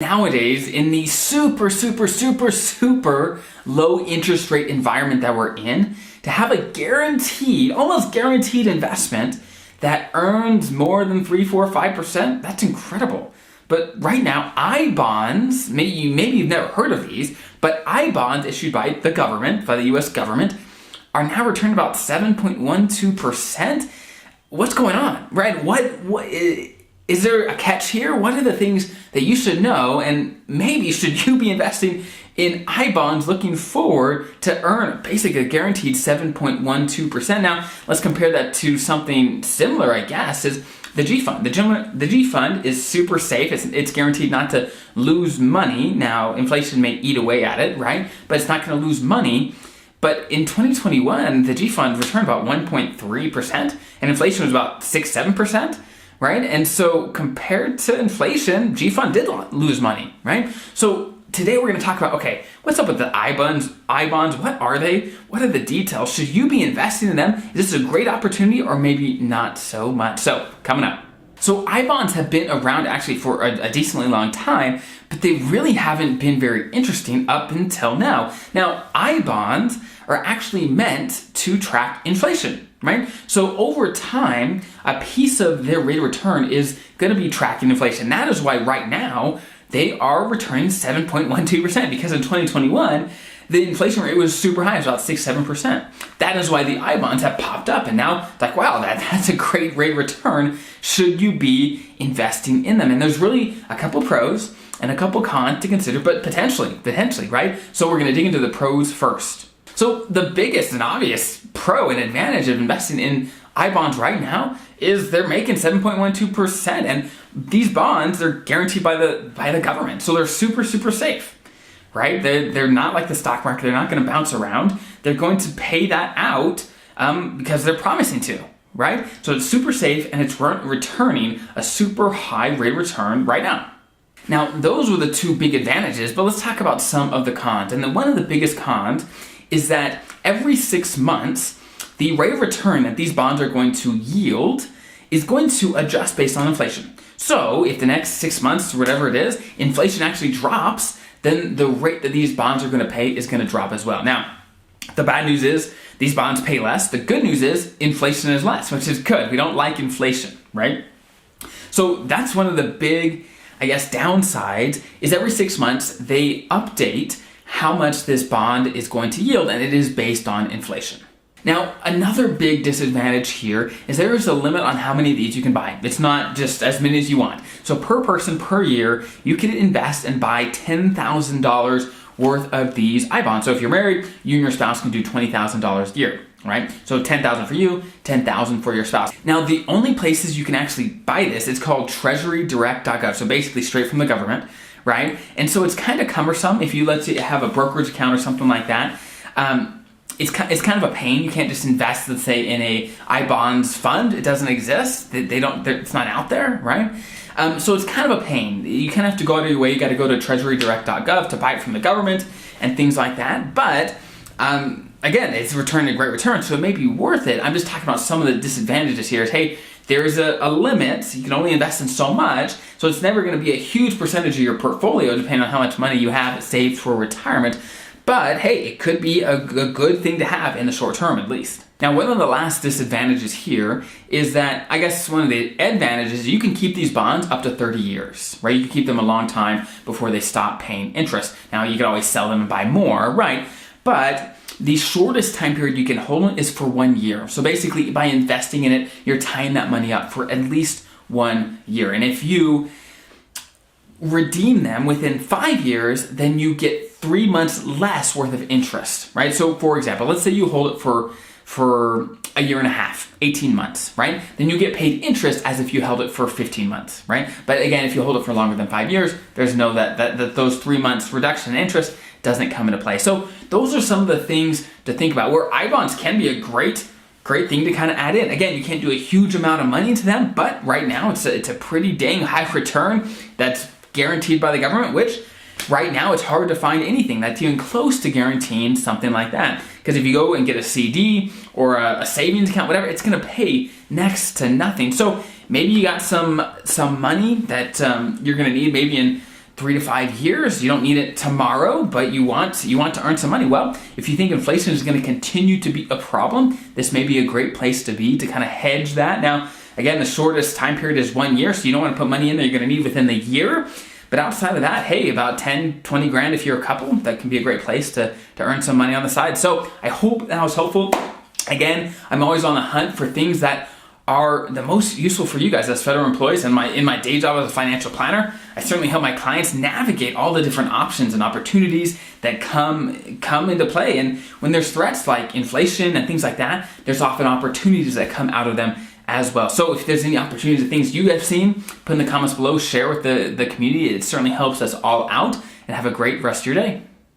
nowadays in the super low interest rate environment that we're in, to have a guaranteed, almost guaranteed investment that earns more than 3, 4, 5%, that's incredible. But right now, I-bonds, maybe you've never heard of these, but I-bonds issued by the government, by the US government, are now returning about 7.12%. What's going on, right? What is there a catch here? What are the things that you should know? And maybe should you be investing in I-bonds looking forward to earn basically a guaranteed 7.12%? Now, let's compare that to something similar, I guess, is the G Fund. The G Fund is super safe. It's guaranteed not to lose money. Now, inflation may eat away at it, right? But it's not going to lose money. But in 2021, the G Fund returned about 1.3%, and inflation was about 6-7%, right? And so compared to inflation, G Fund did lose money, right? So today we're going to talk about, okay, what's up with the I-bonds? What are they? What are the details? Should you be investing in them? Is this a great opportunity or maybe not so much? So coming up. So I-bonds have been around actually for a decently long time, but they really haven't been very interesting up until now. Now, I-bonds are actually meant to track inflation, right? So over time, a piece of their rate of return is going to be tracking inflation. That is why right now they are returning 7.12%, because in 2021, the inflation rate was super high, it was about 6-7%. That is why the I-bonds have popped up, and now it's like, wow, that's a great rate of return. Should you be investing in them? And there's really a couple pros and a couple cons to consider, but potentially, right? So we're gonna dig into the pros first. So the biggest and obvious pro and advantage of investing in I-bonds right now is they're making 7.12%, and these bonds, they're guaranteed by the government, so they're super safe. Right? They're not like the stock market. They're not going to bounce around. They're going to pay that out because they're promising to, right? So it's super safe, and it's returning a super high rate of return right now. Now, those were the two big advantages, but let's talk about some of the cons. And one of the biggest cons is that every 6 months, the rate of return that these bonds are going to yield is going to adjust based on inflation. So if the next 6 months, or whatever it is, inflation actually drops, then the rate that these bonds are going to pay is going to drop as well. Now, the bad news is these bonds pay less. The good news is inflation is less, which is good. We don't like inflation, right? So that's one of the big, I guess, downsides is every 6 months they update how much this bond is going to yield, and it is based on inflation. Now, another big disadvantage here is there is a limit on how many of these you can buy. It's not just as many as you want. So per person per year, you can invest and buy $10,000 worth of these I-bonds. So if you're married, you and your spouse can do $20,000 a year, right? So $10,000 for you, $10,000 for your spouse. Now, the only places you can actually buy this, it's called treasurydirect.gov. So basically straight from the government, right? And so it's kind of cumbersome if you, let's say, have a brokerage account or something like that. It's kind of a pain. You can't just invest, let's say, in a I-bonds fund. It doesn't exist. It's not out there, right? So it's kind of a pain. You kind of have to go out of your way. You got to go to treasurydirect.gov to buy it from the government and things like that. But again, it's returning a great return, so it may be worth it. I'm just talking about some of the disadvantages here. Is, hey, there is a limit. You can only invest in so much, so it's never going to be a huge percentage of your portfolio, depending on how much money you have saved for retirement. But hey, it could be a good thing to have in the short term, at least. Now, one of the last disadvantages here is that, I guess one of the advantages, you can keep these bonds up to 30 years, right? You can keep them a long time before they stop paying interest. Now, you can always sell them and buy more, right? But the shortest time period you can hold it is for 1 year. So basically, by investing in it, you're tying that money up for at least 1 year. And if you redeem them within 5 years, then you get 3 months less worth of interest, right? So for example, let's say you hold it for a year and a half, 18 months, right? Then you get paid interest as if you held it for 15 months, right? But again, if you hold it for longer than 5 years, there's no that those 3 months reduction in interest doesn't come into play. So those are some of the things to think about, where I-bonds can be a great thing to kind of add in. Again, you can't do a huge amount of money into them, but right now it's a pretty dang high return that's guaranteed by the government, which right now it's hard to find anything that's even close to guaranteeing something like that. Because if you go and get a CD or a savings account, whatever, it's going to pay next to nothing. So maybe you got some money that you're going to need maybe in 3 to 5 years. You don't need it tomorrow, but you want to earn some money. Well, if you think inflation is going to continue to be a problem, this may be a great place to be to kind of hedge that. Now, again, the shortest time period is 1 year, so you don't want to put money in that you're going to need within the year. But outside of that, hey, about 10, 20 grand if you're a couple, that can be a great place to earn some money on the side. So I hope that was helpful. Again, I'm always on the hunt for things that are the most useful for you guys as federal employees. And in my day job as a financial planner, I certainly help my clients navigate all the different options and opportunities that come into play. And when there's threats like inflation and things like that, there's often opportunities that come out of them as well. So if there's any opportunities or things you have seen, put in the comments below, share with the community. It certainly helps us all out, and have a great rest of your day.